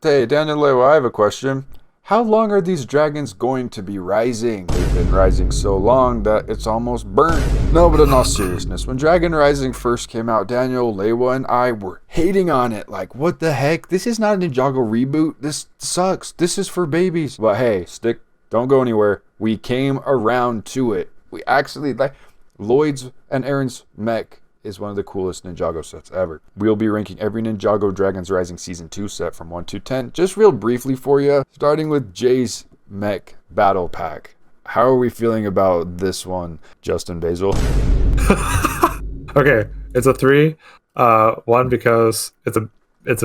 Hey, Daniel, I have a question. How long are these dragons going to be rising? They've been rising so long that it's almost burnt. No, but in all seriousness, when Dragon Rising first came out, Daniel, Lewa, and I were hating on it. Like, what the heck? This is not a Ninjago reboot. This sucks. This is for babies. But hey, don't go anywhere. We came around to it. We actually, like, Lloyd's and Aron's Mech is one of the coolest Ninjago sets ever. We'll be ranking every Ninjago Dragons Rising Season 2 set from 1 to 10, just real briefly for you, starting with Jay's Mech Battle Pack. How are we feeling about this one, Justin Basil? Okay, it's a 3. One, because it's a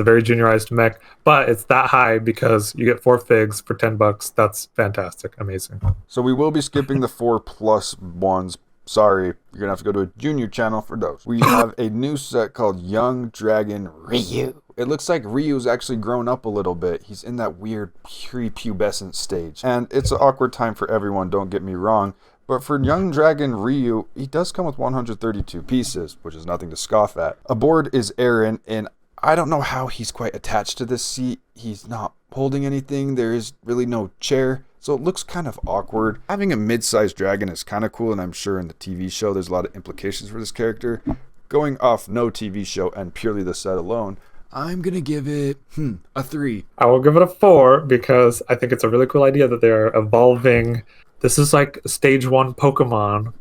very juniorized mech, but it's that high because you get 4 figs for $10. That's fantastic, amazing. So we will be skipping the 4+ ones. Sorry, you're gonna have to go to a junior channel for those. We have a new set called Young Dragon Ryu. It looks like Ryu's actually grown up a little bit. He's in that weird prepubescent stage. And it's an awkward time for everyone, don't get me wrong. But for Young Dragon Ryu, he does come with 132 pieces, which is nothing to scoff at. Aboard is Aron, and I don't know how he's quite attached to this seat. He's not holding anything. There is really no chair. So it looks kind of awkward. Having a mid-sized dragon is kind of cool, and I'm sure in the TV show there's a lot of implications for this character. Going off no TV show and purely the set alone, I'm going to give it a 3. I will give it a 4 because I think it's a really cool idea that they're evolving. This is like stage 1 Pokemon.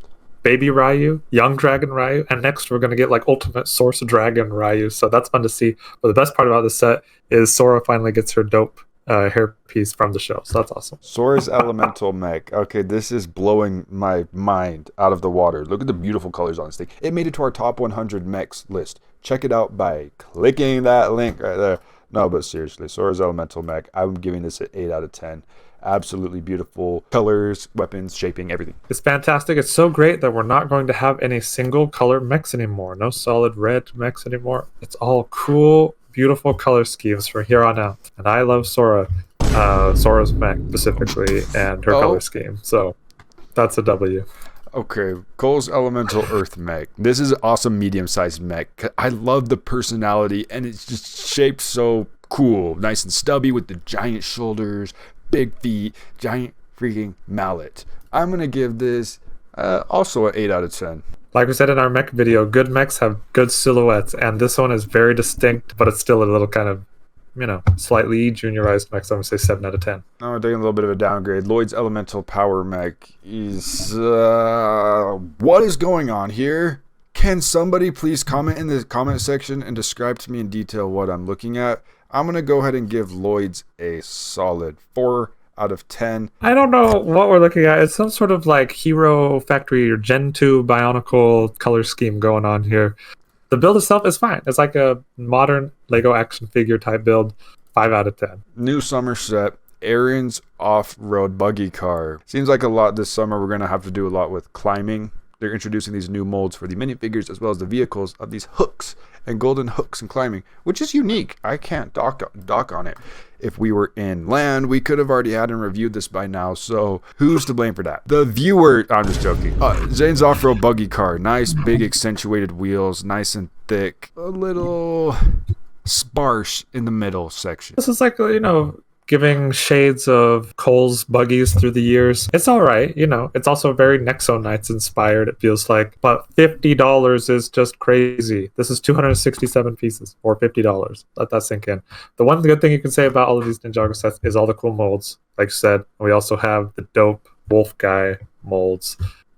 Baby Ryu, Young Dragon Ryu, and next we're going to get like Ultimate Source Dragon Ryu, so that's fun to see. But the best part about this set is Sora finally gets her dope hairpiece from the show, so that's awesome. Sora's Elemental Mech. Okay, this is blowing my mind out of the water. Look at the beautiful colors on this thing. It made it to our top 100 mechs list. Check it out by clicking that link right there. No, but seriously, Sora's Elemental Mech, I'm giving this an 8 out of 10. Absolutely beautiful colors, weapons, shaping, everything. It's fantastic. It's so great that we're not going to have any single color mechs anymore. No solid red mechs anymore. It's all cool, beautiful color schemes from here on out. And I love Sora, Sora's mech specifically, and her color scheme. So that's a W. Okay, Cole's Elemental Earth Mech. This is an awesome medium-sized mech. I love the personality, and it's just shaped so cool. Nice and stubby with the giant shoulders, big feet, giant freaking mallet. I'm going to give this also an 8 out of 10. Like we said in our mech video, good mechs have good silhouettes, and this one is very distinct, but it's still a little kind of, slightly juniorized mech, so I'm going to say 7 out of 10. I'm taking a little bit of a downgrade. Lloyd's Elemental Power Mech is... what is going on here? Can somebody please comment in the comment section and describe to me in detail what I'm looking at? I'm going to go ahead and give Lloyd's a solid 4 out of 10. I don't know what we're looking at. It's some sort of like Hero Factory or Gen 2 Bionicle color scheme going on here. The build itself is fine. It's like a modern Lego action figure type build. 5 out of 10. New summer set. Aron's off-road buggy car. Seems like a lot this summer. We're going to have to do a lot with climbing. They're introducing these new molds for the minifigures as well as the vehicles of these hooks and golden hooks and climbing, which is unique. I can't dock on it. If we were in land, we could have already had and reviewed this by now, so who's to blame for that? The viewer. I'm just joking. Zane's off-road buggy car. Nice, big, accentuated wheels. Nice and thick. A little sparse in the middle section. This is like, giving shades of Cole's buggies through the years. It's all right, It's also very Nexo Knights inspired, it feels like. But $50 is just crazy. This is 267 pieces for $50. Let that sink in. The one good thing you can say about all of these Ninjago sets is all the cool molds. Like you said, we also have the dope wolf guy molds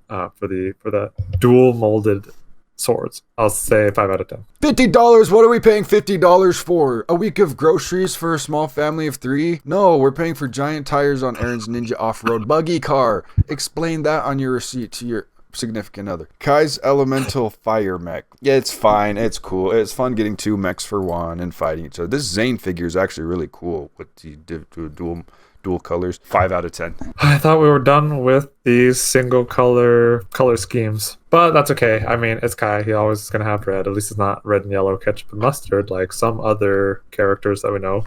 for the dual molded swords. I'll say 5 out of 10. $50? What are we paying $50 for? A week of groceries for a small family of 3? No, we're paying for giant tires on Aron's Ninja off-road buggy car. Explain that on your receipt to your significant other. Kai's Elemental Fire Mech. Yeah, it's fine. It's cool. It's fun getting 2 mechs for 1 and fighting each other. This Zane figure is actually really cool with the dual colors. 5 out of 10. I thought we were done with these single color schemes, but that's okay. I mean, it's Kai. He always is going to have red. At least it's not red and yellow ketchup and mustard like some other characters that we know.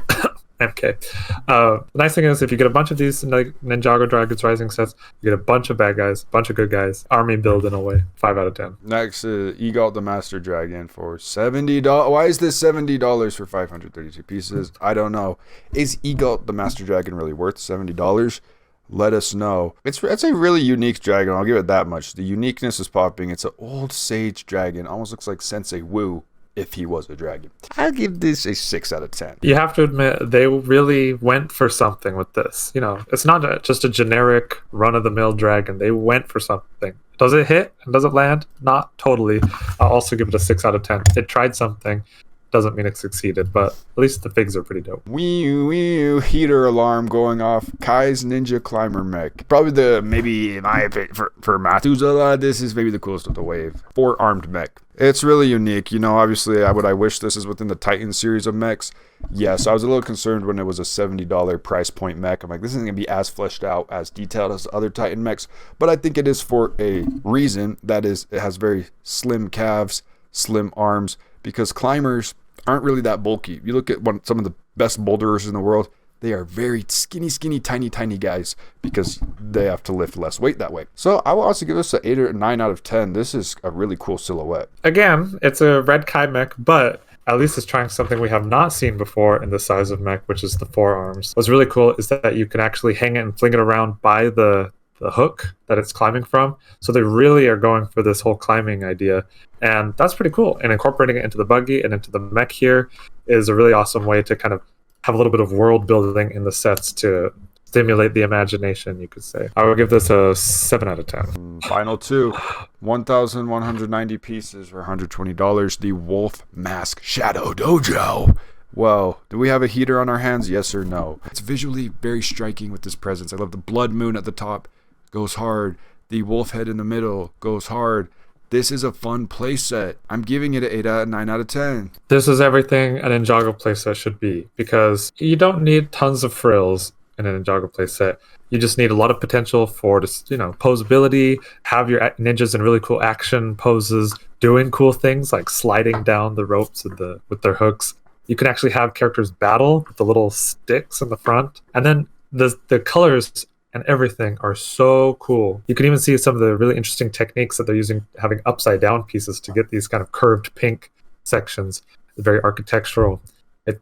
MK. The nice thing is, if you get a bunch of these like Ninjago Dragons Rising sets, you get a bunch of bad guys, a bunch of good guys, army build in a way. 5 out of 10. Next, Egal the Master Dragon for $70. Why is this $70 for 532 pieces? I don't know. Is Egal the Master Dragon really worth $70? Let us know. It's a really unique dragon. I'll give it that much. The uniqueness is popping. It's an old sage dragon. Almost looks like Sensei Wu if he was a dragon. I'll give this a 6 out of 10. You have to admit, they really went for something with this. You know, it's not just a generic run-of-the-mill dragon. They went for something. Does it hit and does it land? Not totally. I'll also give it a 6 out of 10. It tried something. Doesn't mean it succeeded, but at least the figs are pretty dope. Wee heater alarm going off. Kai's Ninja Climber Mech. Probably maybe in my opinion, for Methuselah, this is maybe the coolest of the wave. 4-armed mech. It's really unique. You know, obviously, I wish this is within the Titan series of mechs. Yes, I was a little concerned when it was a $70 price point mech. I'm like, this isn't going to be as fleshed out, as detailed as other Titan mechs, but I think it is for a reason. That is, it has very slim calves, slim arms, because climbers aren't really that bulky. You look at some of the best boulderers in the world, they are very skinny, tiny guys because they have to lift less weight that way. So I will also give this an 8 or 9 out of 10. This is a really cool silhouette. Again, it's a red Kai mech, but at least it's trying something we have not seen before in the size of mech, which is the forearms. What's really cool is that you can actually hang it and fling it around by the hook that it's climbing from. So they really are going for this whole climbing idea, and that's pretty cool. And incorporating it into the buggy and into the mech here is a really awesome way to kind of have a little bit of world building in the sets to stimulate the imagination, you could say. I would give this a 7 out of 10. Final two, 1,190 pieces for $120. The Wolf Mask Shadow Dojo. Well, do we have a heater on our hands? Yes or no? It's visually very striking with this presence. I love the blood moon at the top. Goes hard. The wolf head in the middle goes hard. This is a fun playset. I'm giving it an 8 out of 9 out of 10. This is everything an Ninjago playset should be, because you don't need tons of frills in an Ninjago playset. You just need a lot of potential for just, posability, have your ninjas in really cool action poses, doing cool things like sliding down the ropes with their hooks. You can actually have characters battle with the little sticks in the front. And then the colors and everything are so cool. You can even see some of the really interesting techniques that they're using, having upside down pieces to get these kind of curved pink sections. It's very architectural.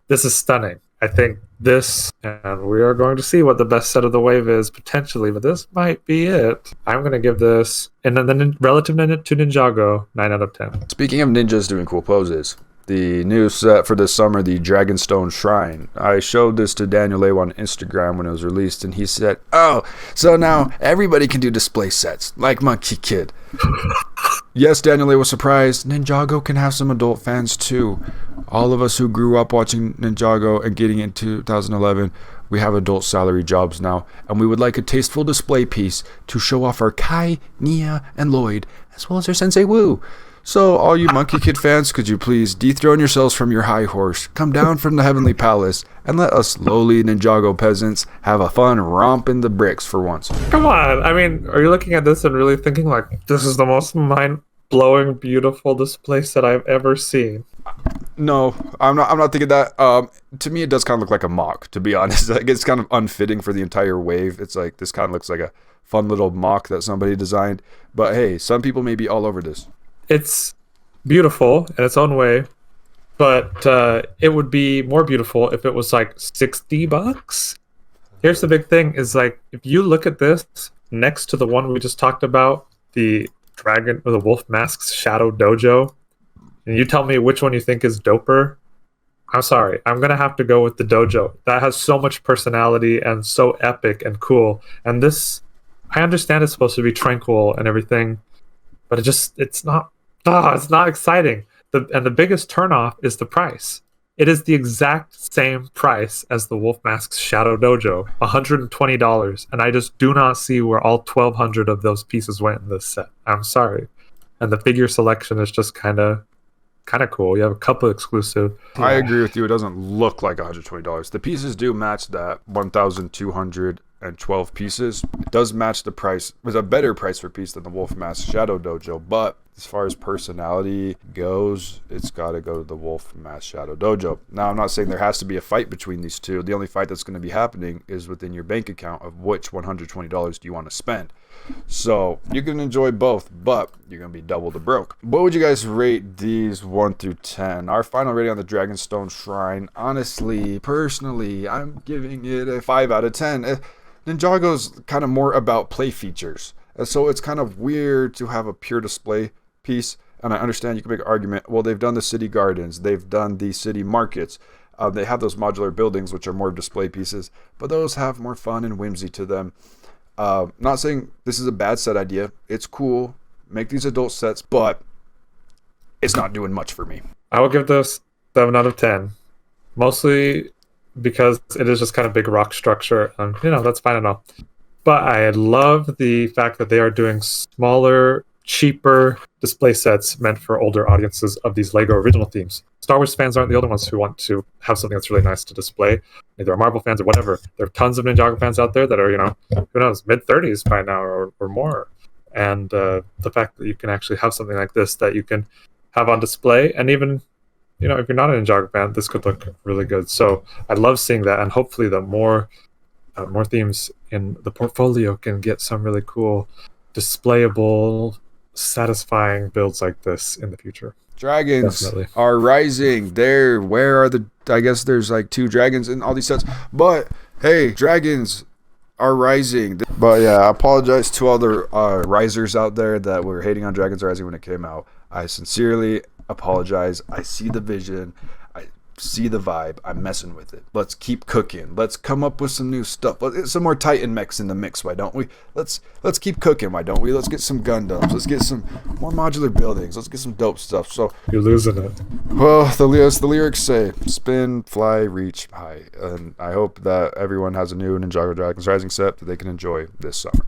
This is stunning. I think this, and we are going to see what the best set of the wave is potentially, but this might be it. I'm going to give this, and then relative to Ninjago, 9 out of 10. Speaking of ninjas doing cool poses, the new set for this summer, the Dragonstone Shrine. I showed this to Daniel Lewa on Instagram when it was released, and he said, "Oh, so now everybody can do display sets, like Monkey Kid." Yes, Daniel Lewa was surprised. Ninjago can have some adult fans too. All of us who grew up watching Ninjago and getting into 2011, we have adult salary jobs now, and we would like a tasteful display piece to show off our Kai, Nia, and Lloyd, as well as our Sensei Wu. So, all you Monkey Kid fans, could you please dethrone yourselves from your high horse, come down from the Heavenly Palace, and let us lowly Ninjago peasants have a fun romp in the bricks for once. Come on. I mean, are you looking at this and really thinking like, this is the most mind-blowing, beautiful display set I've ever seen? No, I'm not thinking that. To me, it does kind of look like a mock, to be honest. Like, it's kind of unfitting for the entire wave. It's like, this kind of looks like a fun little mock that somebody designed. But hey, some people may be all over this. It's beautiful in its own way, but it would be more beautiful if it was like $60. Here's the big thing: is like, if you look at this next to the one we just talked about, the dragon or the wolf masks Shadow Dojo, and you tell me which one you think is doper, I'm sorry, I'm gonna have to go with the Dojo. That has so much personality and so epic and cool. And this, I understand it's supposed to be tranquil and everything, but it's not exciting. And the biggest turnoff is the price. It is the exact same price as the Wolf Mask's Shadow Dojo, $120, and I just do not see where all 1,200 of those pieces went in this set. I'm sorry. And the figure selection is just kind of cool. You have a couple exclusive. I agree with you. It doesn't look like $120. The pieces do match that 1,212 pieces. It does match the price. It was a better price per piece than the Wolf Mask Shadow Dojo, but as far as personality goes, it's got to go to the Wolf from Mass Shadow Dojo. Now, I'm not saying there has to be a fight between these two. The only fight that's going to be happening is within your bank account of which $120 do you want to spend. So you can enjoy both, but you're going to be double the broke. What would you guys rate these 1 through 10? Our final rating on the Dragonstone Shrine, honestly, personally, I'm giving it a 5 out of 10. Ninjago's kind of more about play features. And so it's kind of weird to have a pure display piece. And I understand you can make an argument, well, they've done the city gardens, they've done the city markets, they have those modular buildings which are more display pieces, but those have more fun and whimsy to them. Not saying this is a bad set idea, it's cool, make these adult sets, but it's not doing much for me. I will give this 7 out of 10, mostly because it is just kind of big rock structure, and that's fine enough. But I love the fact that they are doing smaller, cheaper display sets meant for older audiences of these Lego original themes. Star Wars fans aren't the only ones who want to have something that's really nice to display. Either are Marvel fans or whatever. There are tons of Ninjago fans out there that are, who knows, mid-30s by now or more. And the fact that you can actually have something like this that you can have on display, and even, if you're not a Ninjago fan, this could look really good. So I love seeing that, and hopefully the more themes in the portfolio can get some really cool, displayable, satisfying builds like this in the future. Dragons Definitely are rising. Where are the? I guess there's like 2 dragons in all these sets. But hey, dragons are rising. But yeah, I apologize to all the risers out there that were hating on Dragons Rising when it came out. I sincerely apologize. I see the vision. I see the vibe. I'm messing with it. Let's keep cooking. Let's come up with some new stuff. Some more Titan mechs in the mix. Why don't we? Let's keep cooking. Why don't we? Let's get some Gundams. Let's get some more modular buildings. Let's get some dope stuff. So you're losing it. Well, the lyrics say spin, fly, reach high, and I hope that everyone has a new Ninjago Dragons Rising set that they can enjoy this summer.